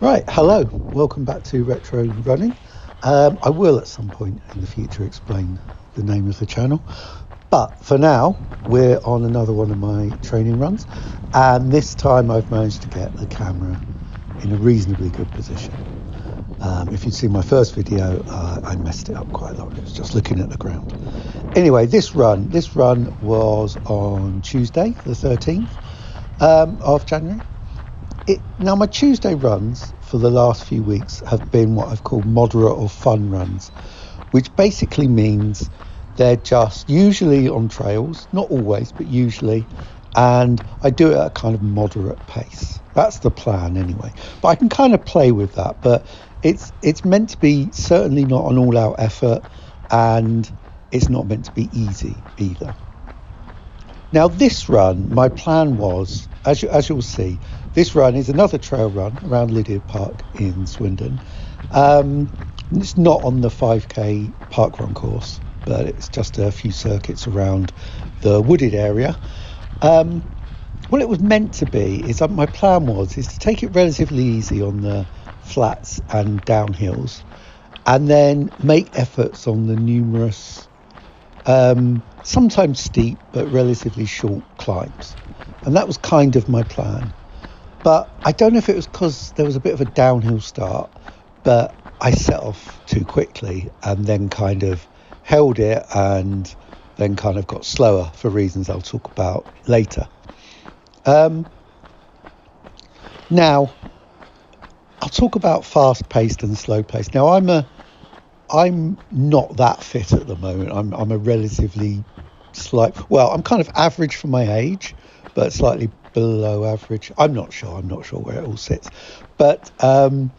Right, hello, welcome back to Retro Running. I will at some point in the future explain the name of the channel, but for now we're on another one of my training runs, and this time I've managed to get the camera in a reasonably good position. If you'd seen my first video, I messed it up quite a lot. It was just looking at the ground. Anyway, this run was on Tuesday the 13th of January. Now, my Tuesday runs for the last few weeks have been what I've called moderate or fun runs, which basically means they're just usually on trails, not always, but usually, and I do it at a kind of moderate pace. That's the plan anyway. But I can kind of play with that, but it's meant to be certainly not an all-out effort, and it's not meant to be easy either. Now, this run, my plan was, as you'll see, this run is another trail run around Lydiard Park in Swindon. It's not on the 5k park run course, but it's just a few circuits around the wooded area. What it was meant to be is my plan is to take it relatively easy on the flats and downhills, and then make efforts on the numerous sometimes steep but relatively short climbs, and that was kind of my plan. But I don't know if it was because there was a bit of a downhill start, but I set off too quickly and then kind of held it and then kind of got slower for reasons I'll talk about later. Now I'll talk about fast-paced and slow-paced. Now I'm not that fit at the moment. I'm a relatively I'm kind of average for my age, but slightly below average. I'm not sure where it all sits, but and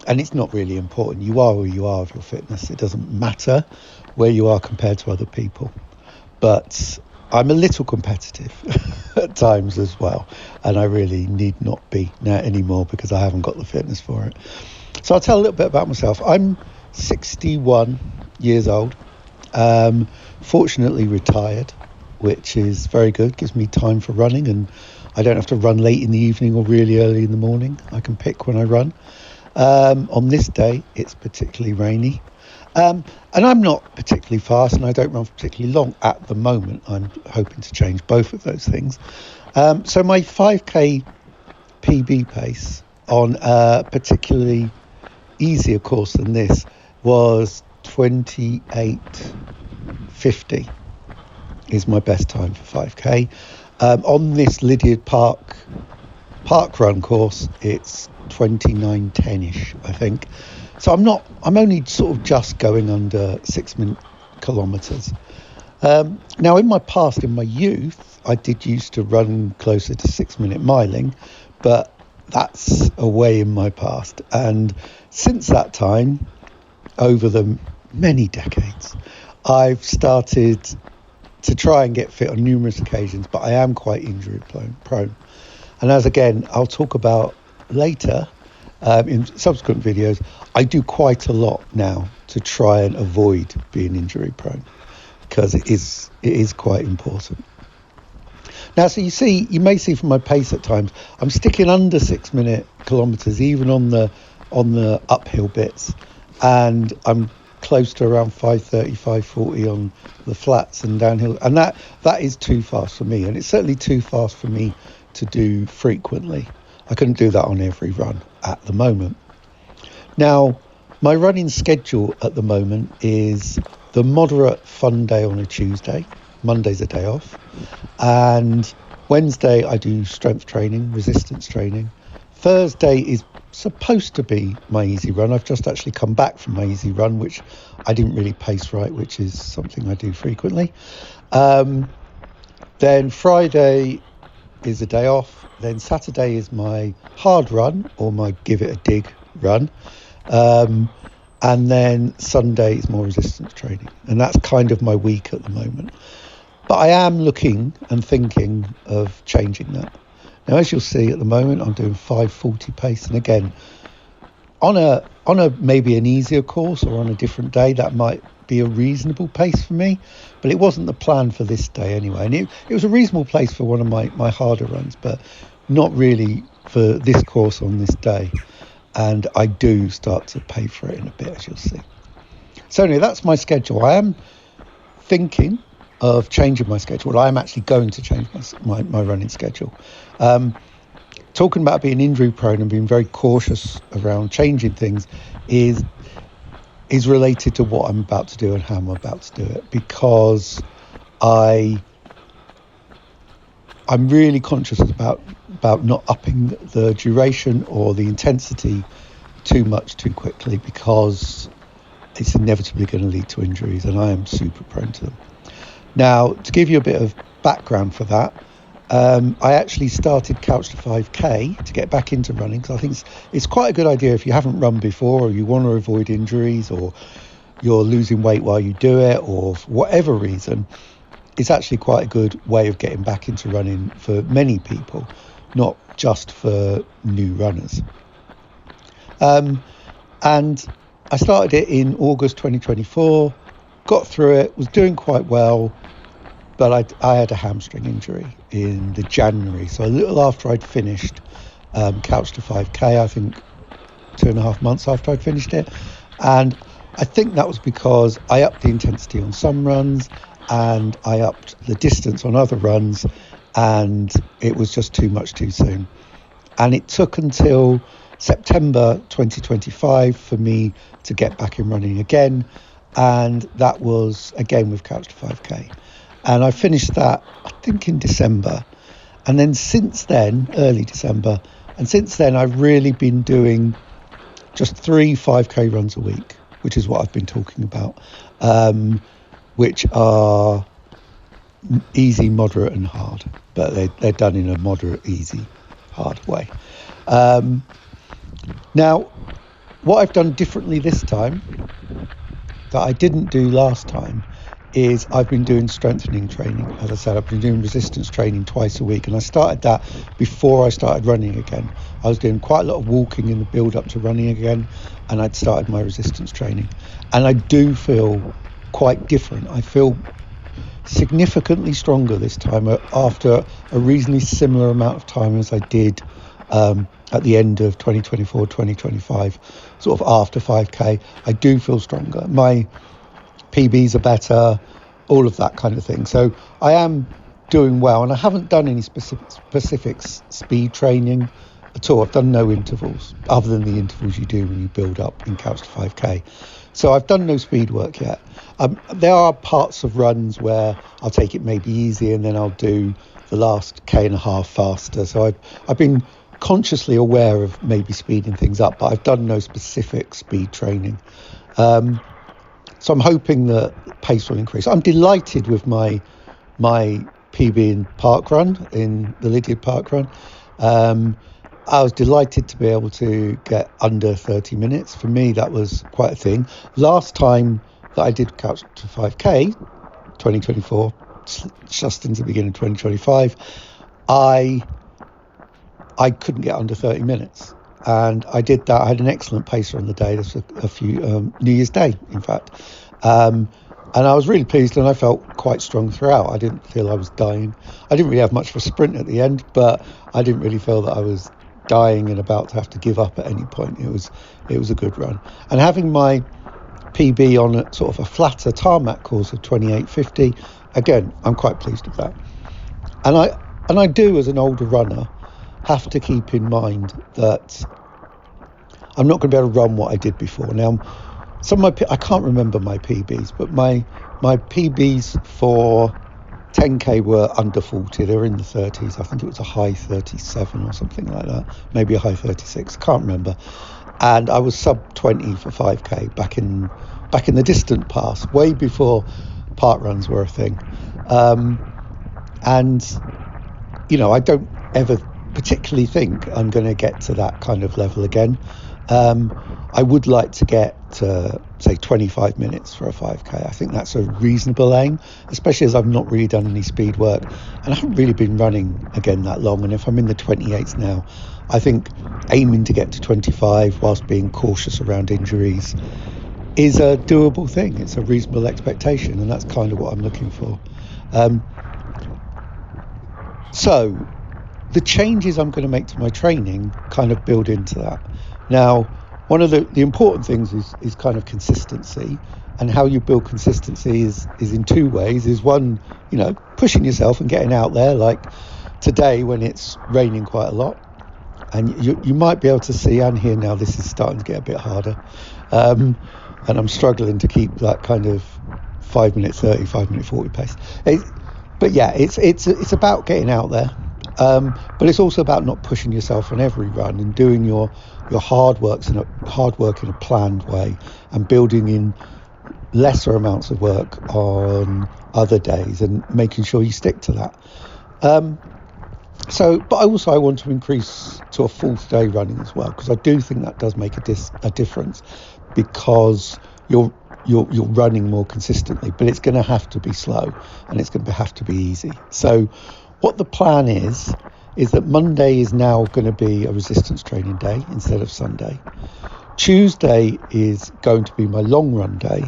it's not really important. You are where you are with your fitness. It doesn't matter where you are compared to other people, but I'm a little competitive at times as well, and I really need not be now anymore because I haven't got the fitness for it. So I'll tell a little bit about myself. I'm 61 years old, fortunately retired, which is very good, gives me time for running, and I don't have to run late in the evening or really early in the morning. I can pick when I run. On this day it's particularly rainy, and I'm not particularly fast, and I don't run particularly long at the moment. I'm hoping to change both of those things. So my 5k PB pace on a particularly easier course than this was 28:50 is my best time for 5k. On this Lydiard Park run course, it's 29:10ish, I think. So I'm only sort of just going under 6 kilometres. Now, in my past, in my youth, I did used to run closer to 6-minute miling, but that's away in my past. And since that time, over the many decades, I've started to try and get fit on numerous occasions, but I am quite injury prone. And as again, I'll talk about later in subsequent videos, I do quite a lot now to try and avoid being injury prone, because it is quite important. Now, so you may see from my pace at times, I'm sticking under 6-minute kilometres, even on the uphill bits, and I'm close to around 5:30, 5:40 on the flats and downhill, and that is too fast for me, and it's certainly too fast for me to do frequently. I couldn't do that on every run at the moment. Now, my running schedule at the moment is the moderate fun day on a Tuesday. Monday's a day off, and Wednesday I do strength training, resistance training. Thursday is supposed to be my easy run. I've just actually come back from my easy run, which I didn't really pace right, which is something I do frequently. Then Friday is a day off. Then Saturday is my hard run, or my give it a dig run. And then Sunday is more resistance training. And that's kind of my week at the moment. But I am looking and thinking of changing that. Now, as you'll see at the moment, I'm doing 5:40 pace. And again, on a maybe an easier course or on a different day, that might be a reasonable pace for me. But it wasn't the plan for this day anyway. And it was a reasonable pace for one of my harder runs, but not really for this course on this day. and I do start to pay for it in a bit, as you'll see. So anyway, that's my schedule. I am thinking of changing my schedule. I am actually going to change my running schedule. Talking about being injury prone and being very cautious around changing things is related to what I'm about to do and how I'm about to do it, because I'm really conscious about not upping the duration or the intensity too much too quickly, because it's inevitably going to lead to injuries, and I am super prone to them. Now, to give you a bit of background for that, I actually started Couch to 5K to get back into running, because I think it's quite a good idea if you haven't run before, or you want to avoid injuries, or you're losing weight while you do it, or for whatever reason. It's actually quite a good way of getting back into running for many people, not just for new runners. And I started it in August 2024, got through it, was doing quite well, but I had a hamstring injury in the January. So a little after I'd finished Couch to 5K, I think 2.5 months after I'd finished it. And I think that was because I upped the intensity on some runs and I upped the distance on other runs, and it was just too much too soon. And it took until September 2025 for me to get back in running again, and that was again with Couch to 5K. And I finished that, I think, in December. And then since then, early December, and since then I've really been doing just 3 5K runs a week, which is what I've been talking about, which are easy, moderate and hard, but they're done in a moderate, easy, hard way. Now, what I've done differently this time that I didn't do last time is I've been doing strengthening training. As I said, I've been doing resistance training twice a week, and I started that before I started running again. I was doing quite a lot of walking in the build up to running again, and I'd started my resistance training, and I do feel quite different. I feel significantly stronger this time after a reasonably similar amount of time as I did at the end of 2024, 2025, sort of after 5K. I do feel stronger. My PBs are better, all of that kind of thing. So I am doing well, and I haven't done any specific speed training at all. I've done no intervals other than the intervals you do when you build up in Couch to 5K. So I've done no speed work yet. There are parts of runs where I'll take it maybe easy, and then I'll do the last K and a half faster. So I've been consciously aware of maybe speeding things up, but I've done no specific speed training. So I'm hoping that pace will increase. I'm delighted with my PB in park run, in the Lydiard Park run. I was delighted to be able to get under 30 minutes. For me, that was quite a thing. Last time that I did Couch to 5K, 2024, just into the beginning of 2025, I couldn't get under 30 minutes. And I did that. I had an excellent pacer on the day. This was a few New Year's Day, in fact. And I was really pleased, and I felt quite strong throughout. I didn't feel I was dying. I didn't really have much of a sprint at the end, but I didn't really feel that I was dying and about to have to give up at any point. It was a good run. And having my PB on a sort of a flatter tarmac course of 28.50, again, I'm quite pleased with that. And I do, as an older runner, have to keep in mind that I'm not going to be able to run what I did before. Now, some of my I can't remember my PBs, but my PBs for 10k were under 40. They were in the 30s. I think it was a high 37 or something like that, maybe a high 36. Can't remember. And I was sub 20 for 5k back in the distant past, way before park runs were a thing. And I don't ever particularly think I'm going to get to that kind of level again. I would like to get to, say, 25 minutes for a 5k. I think that's a reasonable aim, especially as I've not really done any speed work, and I haven't really been running again that long. And if I'm in the 28s now, I think aiming to get to 25 whilst being cautious around injuries is a doable thing. It's a reasonable expectation, and that's kind of what I'm looking for. So the changes I'm going to make to my training kind of build into that. Now, one of the important things is kind of consistency, and how you build consistency is in two ways. Is one, pushing yourself and getting out there, like today when it's raining quite a lot, and you might be able to see and hear now this is starting to get a bit harder, and I'm struggling to keep that kind of 5 minute 30, 5 minute 40 pace. But yeah, it's about getting out there, but it's also about not pushing yourself on every run and doing your hard work in a planned way, and building in lesser amounts of work on other days and making sure you stick to that. But I want to increase to a fourth day running as well, because I do think that does make a difference, because you're running more consistently, but it's going to have to be slow and it's going to have to be easy. So what the plan is that Monday is now going to be a resistance training day instead of Sunday. Tuesday is going to be my long run day,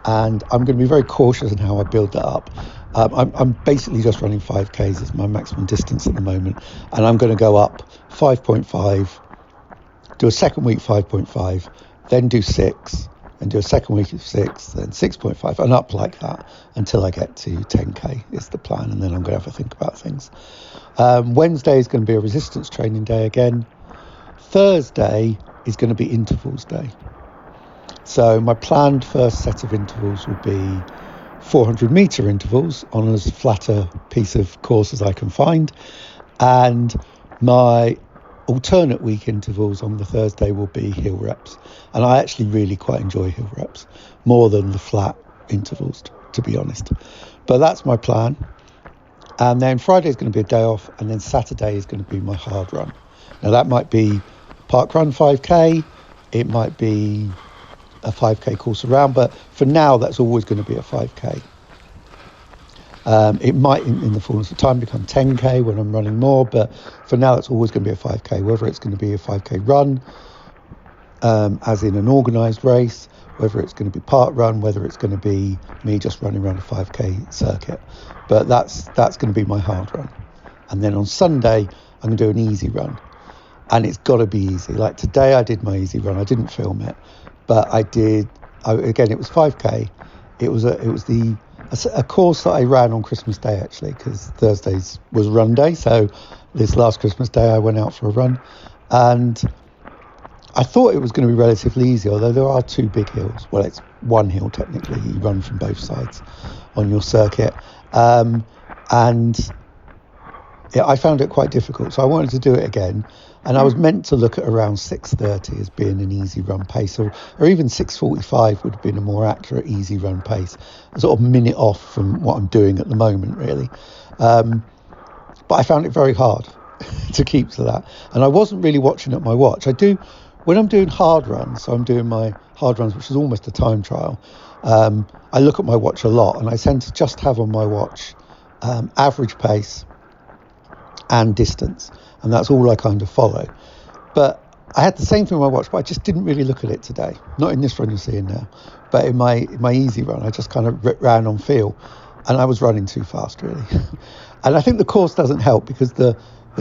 and I'm going to be very cautious in how I build that up. I'm basically just running 5Ks as my maximum distance at the moment, and I'm going to go up 5.5, do a second week 5.5, then do 6, and do a second week of 6, then 6.5, and up like that until I get to 10K is the plan, and then I'm going to have to think about things. Wednesday is going to be a resistance training day again. Thursday is going to be intervals day. So my planned first set of intervals will be 400 metre intervals on as flat a piece of course as I can find, and my alternate week intervals on the Thursday will be hill reps, and I actually really quite enjoy hill reps more than the flat intervals, to be honest. But that's my plan. And then Friday is going to be a day off, and then Saturday is going to be my hard run. Now that might be park run 5K, it might be a 5K course around, but for now that's always going to be a 5K. It might in the fullness of time become 10K when I'm running more, but for now it's always going to be a 5K, whether it's going to be a 5K run, as in an organised race, whether it's going to be park run, whether it's going to be me just running around a 5K circuit. But that's going to be my hard run. And then on Sunday I'm going to do an easy run, and it's got to be easy. Like today I did my easy run, I didn't film it, but again, it was 5K. It was a course that I ran on Christmas Day, actually, because Thursdays was run day. So this last Christmas Day, I went out for a run, and I thought it was going to be relatively easy, although there are two big hills. Well, it's one hill technically. You run from both sides on your circuit, and I found it quite difficult. So I wanted to do it again. And I was meant to look at around 6:30 as being an easy run pace, or even 6:45 would have been a more accurate easy run pace, a sort of minute off from what I'm doing at the moment, really. But I found it very hard to keep to that. And I wasn't really watching at my watch. When I'm doing hard runs, so I'm doing my hard runs, which is almost a time trial, I look at my watch a lot, and I tend to just have on my watch average pace and distance. And that's all I kind of follow. But I had the same thing on my watch, but I just didn't really look at it today. Not in this run you're seeing now, but in my easy run, I just kind of ran on feel, and I was running too fast, really. And I think the course doesn't help, because the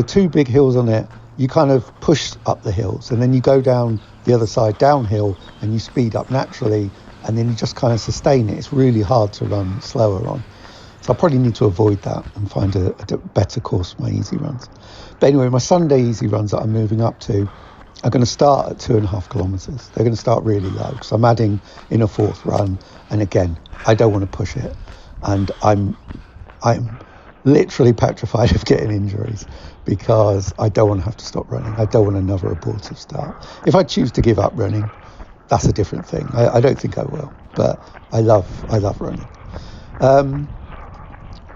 two big hills on it, you kind of push up the hills, and then you go down the other side downhill, and you speed up naturally, and then you just kind of sustain it. It's really hard to run slower on. So I probably need to avoid that and find a better course for my easy runs. But anyway, my Sunday easy runs that I'm moving up to are going to start at 2.5 kilometres. They're going to start really low, because I'm adding in a fourth run. And again, I don't want to push it. And I'm literally petrified of getting injuries, because I don't want to have to stop running. I don't want another abortive start. If I choose to give up running, that's a different thing. I don't think I will, but I love running.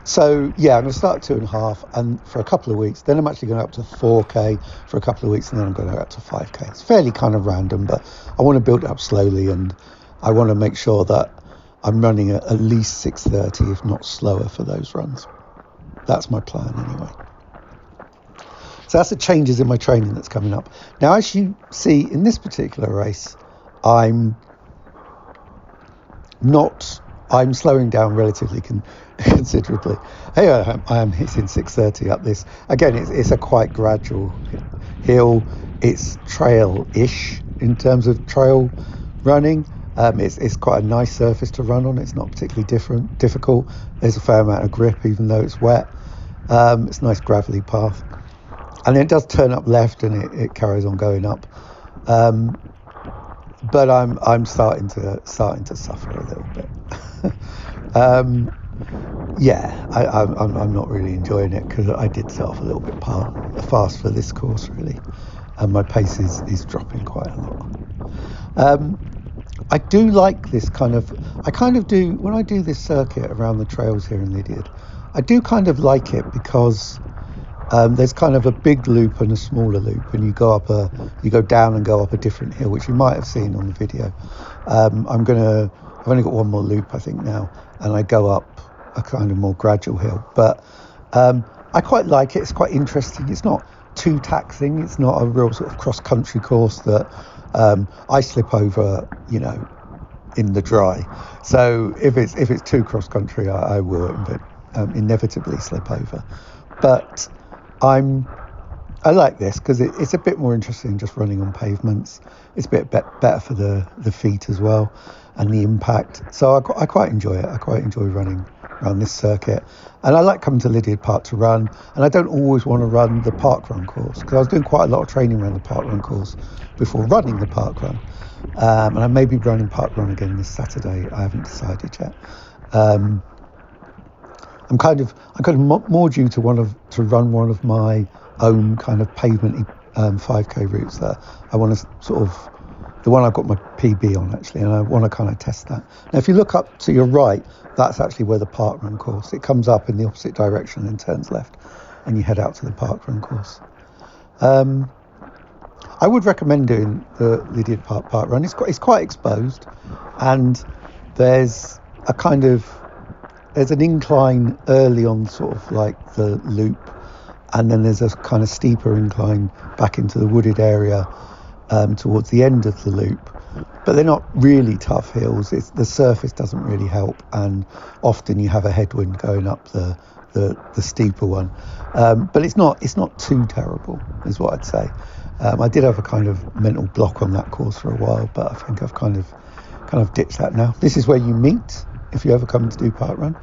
So yeah, I'm going to start at 2.5, and for a couple of weeks, then I'm actually going up to 4K for a couple of weeks, and then I'm going up to 5K. It's fairly kind of random, but I want to build it up slowly, and I want to make sure that I'm running at least 6:30, if not slower, for those runs. That's my plan anyway. So that's the changes in my training that's coming up. Now, as you see in this particular race, I'm not I'm slowing down relatively considerably. Hey, I am hitting 6:30 up this. Again, it's a quite gradual hill. It's trail-ish in terms of trail running. It's quite a nice surface to run on. It's not particularly difficult. There's a fair amount of grip, even though it's wet. It's a nice gravelly path, and then it does turn up left, and it carries on going up. But I'm starting to suffer a little bit. I'm not really enjoying it because I did set off a little bit fast for this course, really, and my pace is dropping quite a lot. I do like this when I do this circuit around the trails here in Lydiard, I do kind of like it because there's kind of a big loop and a smaller loop, and you go down and go up a different hill, which you might have seen on the video. I've only got one more loop, I think, now, and I go up a kind of more gradual hill. But I quite like it. It's quite interesting. It's not too taxing. It's not a real sort of cross-country course that I slip over, in the dry. So if it's too cross-country, I will inevitably slip over. But I like this because it's a bit more interesting just running on pavements. It's a bit better for the feet as well and the impact. So I quite enjoy it. I quite enjoy running around this circuit. And I like coming to Lydiard Park to run. And I don't always want to run the park run course because I was doing quite a lot of training around the park run course before running the park run. And I may be running park run again this Saturday. I haven't decided yet. I'm kind of more due to run one of my own kind of pavement 5k routes there. I want to sort of the one I've got my PB on actually, and I want to kind of test that. Now, if you look up to your right, that's actually where the park run course. It comes up in the opposite direction and turns left, and you head out to the park run course. I would recommend doing the Lydiard Park run. It's quite exposed, and there's an incline early on, sort of like the loop, and then there's a kind of steeper incline back into the wooded area towards the end of the loop. But they're not really tough hills. The surface doesn't really help, and often you have a headwind going up the steeper one. But it's not too terrible, is what I'd say. I did have a kind of mental block on that course for a while, but I think I've kind of ditched that now. This is where you meet if you ever come to do park run,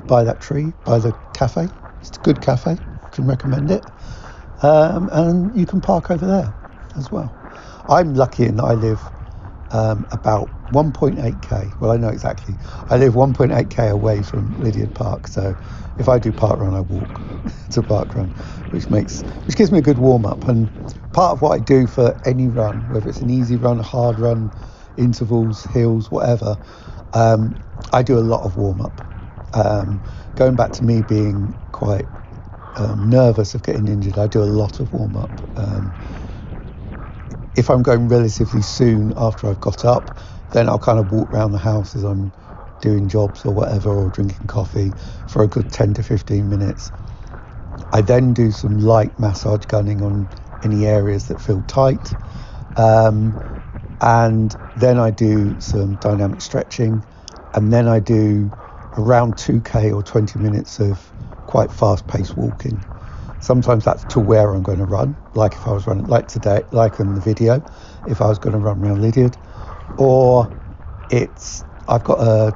by that tree, by the cafe. It's a good cafe, can recommend it. And you can park over there as well. I'm lucky in that I live about 1.8k. Well, I know exactly. I live 1.8k away from Lydiard Park, so if I do park run, I walk to park run, which gives me a good warm up. And part of what I do for any run, whether it's an easy run, a hard run, intervals, hills, whatever, I do a lot of warm up. Going back to me being quite nervous of getting injured, I do a lot of warm up. If I'm going relatively soon after I've got up, then I'll kind of walk around the house as I'm doing jobs or whatever, or drinking coffee for a good 10 to 15 minutes. I then do some light massage gunning on any areas that feel tight. And then I do some dynamic stretching, and then I do around 2k or 20 minutes of quite fast-paced walking. Sometimes that's to where I'm going to run, like if I was running, like today, like in the video, if I was going to run around Lydiard, or I've got a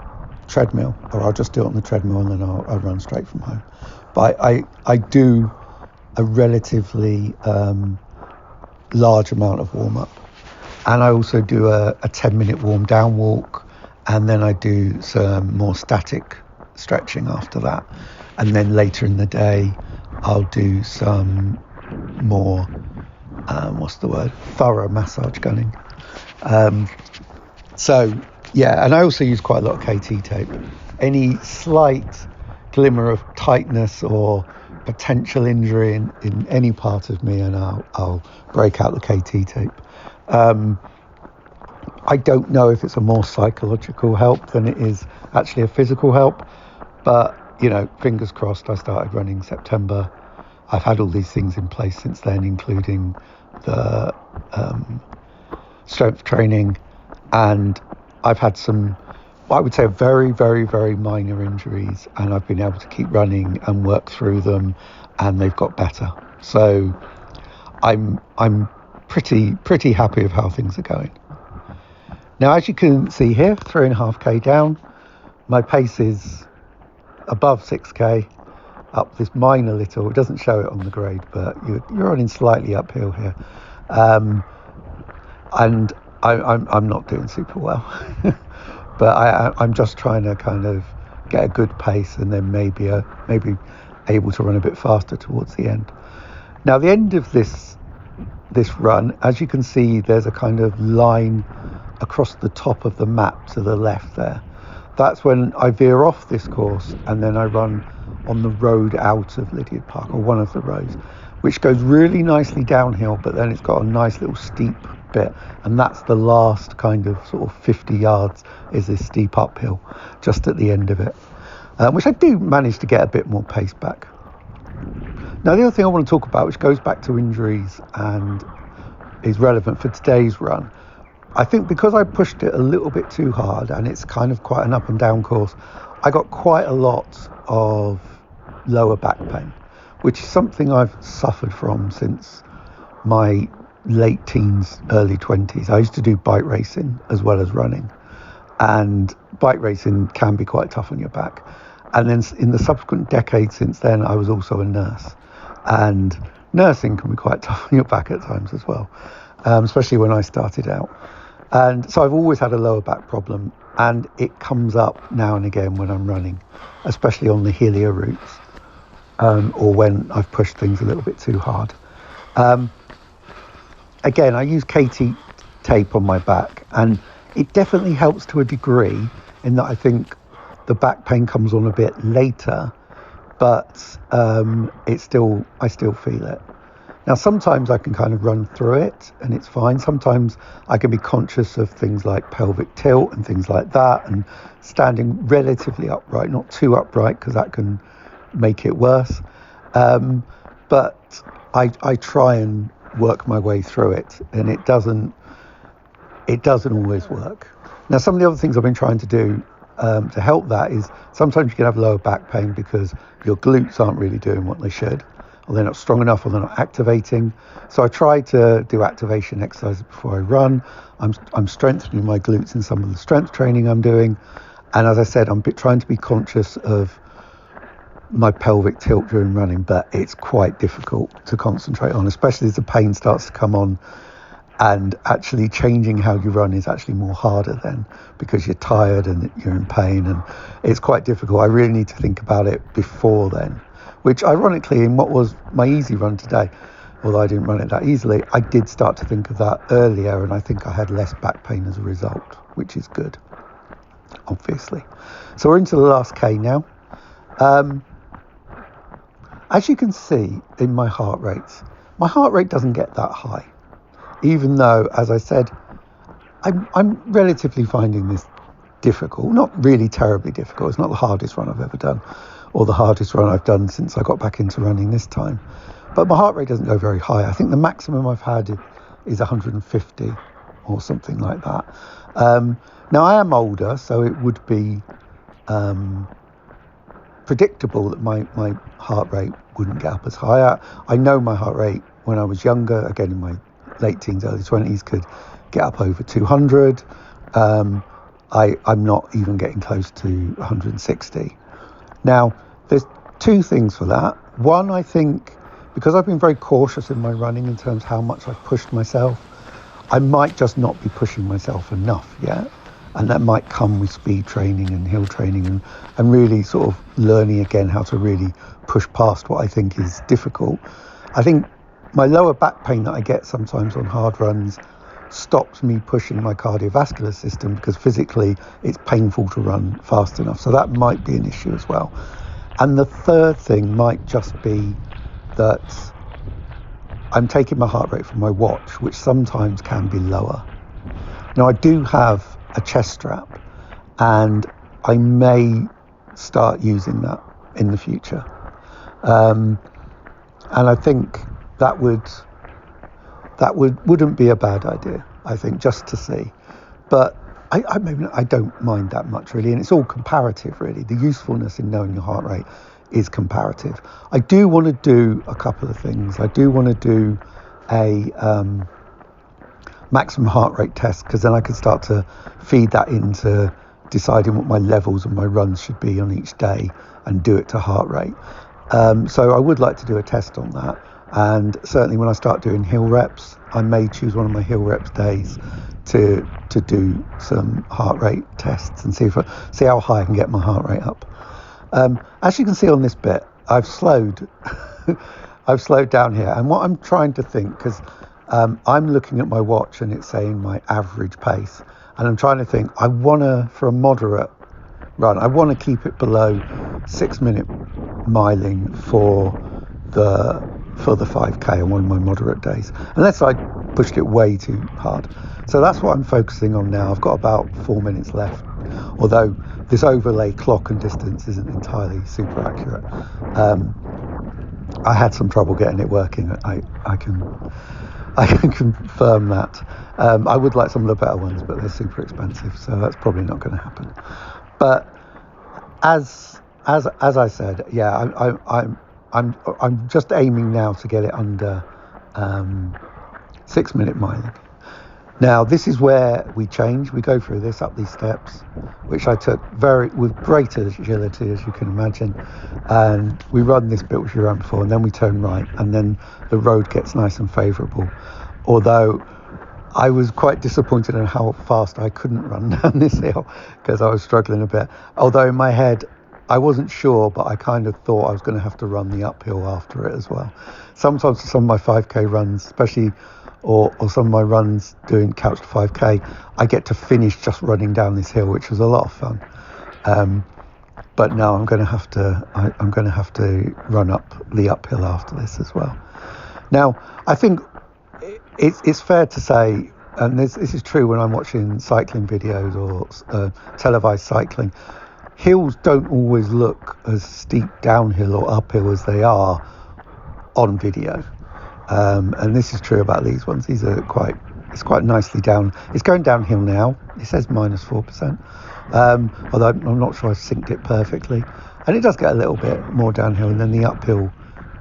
treadmill, or I'll just do it on the treadmill and then I'll run straight from home. But I do a relatively large amount of warm-up. And I also do a 10-minute warm-down walk, and then I do some more static stretching after that. And then later in the day, I'll do some more, thorough massage gunning. So, yeah, and I also use quite a lot of KT tape. Any slight glimmer of tightness or potential injury in any part of me, and I'll break out the KT tape. I don't know if it's a more psychological help than it is actually a physical help, but fingers crossed. I started running September. I've had all these things in place since then, including the strength training, and I've had some I would say very, very, very minor injuries, and I've been able to keep running and work through them, and they've got better. So I'm pretty happy with how things are going. Now, as you can see here, 3.5k down. My pace is above 6k, up this minor little, it doesn't show it on the grade, but you're running slightly uphill here. And I'm not doing super well. But I'm just trying to kind of get a good pace, and then maybe able to run a bit faster towards the end. Now, the end of this run, as you can see, there's a kind of line across the top of the map to the left there. That's when I veer off this course, and then I run on the road out of Lydiard Park, or one of the roads, which goes really nicely downhill, but then it's got a nice little steep bit, and that's the last kind of sort of 50 yards is this steep uphill just at the end of it, which I do manage to get a bit more pace back. Now, the other thing I want to talk about, which goes back to injuries and is relevant for today's run, I think because I pushed it a little bit too hard, and it's kind of quite an up and down course, I got quite a lot of lower back pain, which is something I've suffered from since my late teens, early 20s. I used to do bike racing as well as running, and bike racing can be quite tough on your back. And then in the subsequent decades since then, I was also a nurse, and nursing can be quite tough on your back at times as well, especially when I started out. And so I've always had a lower back problem, and it comes up now and again when I'm running, especially on the hillier routes, or when I've pushed things a little bit too hard. Again, I use KT tape on my back, and it definitely helps to a degree in that I think the back pain comes on a bit later, but I still feel it. Now, sometimes I can kind of run through it and it's fine. Sometimes I can be conscious of things like pelvic tilt and things like that, and standing relatively upright, not too upright because that can make it worse. But I try and work my way through it, and it doesn't always work. Now, some of the other things I've been trying to do to help that is sometimes you can have lower back pain because your glutes aren't really doing what they should, or they're not strong enough, or they're not activating. So I try to do activation exercises before I run. I'm strengthening my glutes in some of the strength training I'm doing. And as I said, I'm trying to be conscious of my pelvic tilt during running, but it's quite difficult to concentrate on, especially as the pain starts to come on, and actually changing how you run is actually more harder then, because you're tired and you're in pain, and it's quite difficult. I really need to think about it before then, which ironically in what was my easy run today, although I didn't run it that easily, I did start to think of that earlier, and I think I had less back pain as a result, which is good, obviously. So we're into the last K now. As you can see in my heart rate doesn't get that high, even though, as I said, I'm relatively finding this difficult, not really terribly difficult. It's not the hardest run I've ever done, or the hardest run I've done since I got back into running this time. But my heart rate doesn't go very high. I think the maximum I've had is 150 or something like that. Now, I am older, so it would be predictable that my heart rate wouldn't get up as high. I know my heart rate when I was younger, again in my late teens, early 20s, could get up over 200. I'm not even getting close to 160. Now, there's two things for that. One, I think, because I've been very cautious in my running in terms of how much I've pushed myself, I might just not be pushing myself enough yet. And that might come with speed training and hill training and really sort of learning again how to really push past what I think is difficult. I think my lower back pain that I get sometimes on hard runs stops me pushing my cardiovascular system, because physically it's painful to run fast enough. So that might be an issue as well. And the third thing might just be that I'm taking my heart rate from my watch, which sometimes can be lower. Now, I do have a chest strap, and I may start using that in the future. And I think that wouldn't be a bad idea, I think, just to see. But I don't mind that much really, and it's all comparative really. The usefulness in knowing your heart rate is comparative. I do want to do a couple of things. I do want to do a maximum heart rate test, because then I can start to feed that into deciding what my levels and my runs should be on each day and do it to heart rate. So I would like to do a test on that, and certainly when I start doing hill reps, I may choose one of my hill reps days to do some heart rate tests and see how high I can get my heart rate up. As you can see on this bit, I've slowed down here, and what I'm trying to think, because I'm looking at my watch and it's saying my average pace, and I'm trying to think, for a moderate run, I want to keep it below 6 minute miling for the 5k on one of my moderate days, unless I pushed it way too hard. So that's what I'm focusing on now. I've got about 4 minutes left, although this overlay clock and distance isn't entirely super accurate. I had some trouble getting it working. I can confirm that. I would like some of the better ones, but they're super expensive, so that's probably not going to happen. But as I said, yeah, I'm just aiming now to get it under 6 minute miling. Now this is where we change. We go through this, up these steps, which I took with great agility, as you can imagine, and we run this bit which we ran before, and then we turn right, and then the road gets nice and favourable. Although I was quite disappointed in how fast I couldn't run down this hill, because I was struggling a bit. Although in my head I wasn't sure, but I kind of thought I was going to have to run the uphill after it as well. Sometimes for some of my 5k runs, especially, or some of my runs doing couch to 5k, I get to finish just running down this hill, which was a lot of fun. But no, I'm going to have to run up the uphill after this as well. Now, I think it's fair to say, and this is true when I'm watching cycling videos or televised cycling, hills don't always look as steep downhill or uphill as they are on video. And this is true about these ones. These are it's quite nicely down. It's going downhill now. It says -4%. Although I'm not sure I've synced it perfectly. And it does get a little bit more downhill, and then the uphill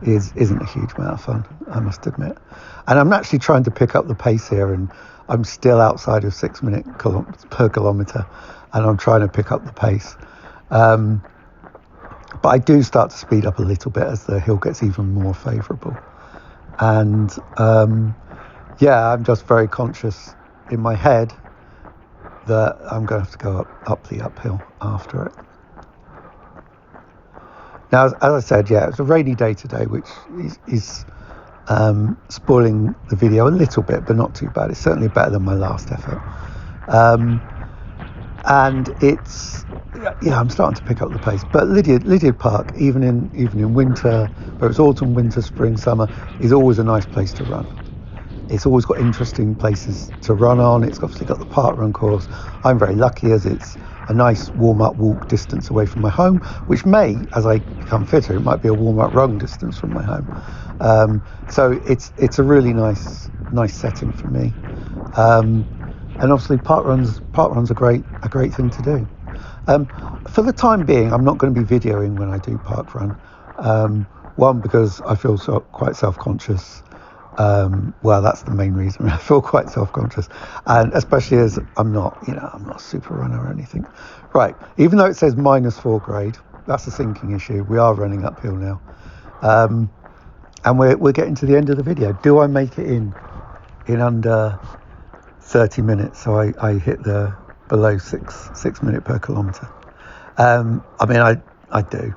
isn't a huge amount of fun, I must admit. And I'm actually trying to pick up the pace here, and I'm still outside of 6 minutes per kilometre, and I'm trying to pick up the pace. But I do start to speed up a little bit as the hill gets even more favourable. And I'm just very conscious in my head that I'm going to have to go up the uphill after it. Now, as I said, it's a rainy day today, which is spoiling the video a little bit, but not too bad. It's certainly better than my last effort. And it's, I'm starting to pick up the pace. But Lydiard Park, even in winter, whether it's autumn, winter, spring, summer, is always a nice place to run. It's always got interesting places to run on. It's obviously got the park run course. I'm very lucky as it's a nice warm-up walk distance away from my home, which may, as I become fitter, it might be a warm-up run distance from my home. So it's a really nice setting for me. And obviously park runs are a great thing to do. For the time being, I'm not going to be videoing when I do park run. One, because I feel quite self-conscious. Well, that's the main reason. I feel quite self-conscious, and especially as I'm not a super runner or anything. Right, even though it says -4 grade, that's a sinking issue. We are running uphill now, and we're getting to the end of the video. Do I make it in under 30 minutes? So I hit the below 6 minute per kilometre. I do.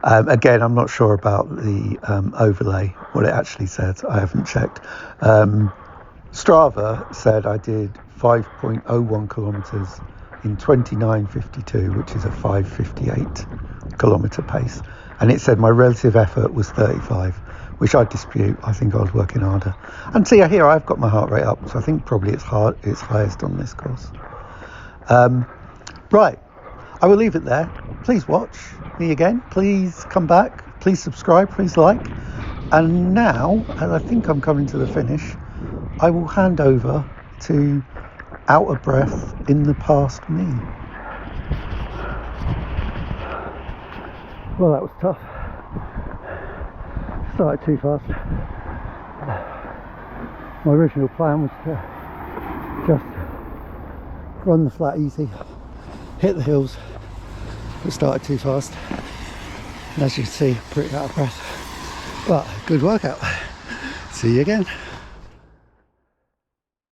Again, I'm not sure about the overlay, what it actually says. I haven't checked. Strava said I did 5.01 kilometres in 29:52, which is a 5:58 kilometre pace. And it said my relative effort was 35, which I dispute. I think I was working harder. And see, here I've got my heart rate up, so I think probably it's highest on this course. Right, I will leave it there. Please watch me again. Please come back. Please subscribe. Please like. And now, as I think I'm coming to the finish, I will hand over to out of breath in the past me. Well, that was tough. Started too fast. My original plan was to just run the flat easy, hit the hills, but started too fast. And as you can see, pretty out of breath. But good workout. See you again.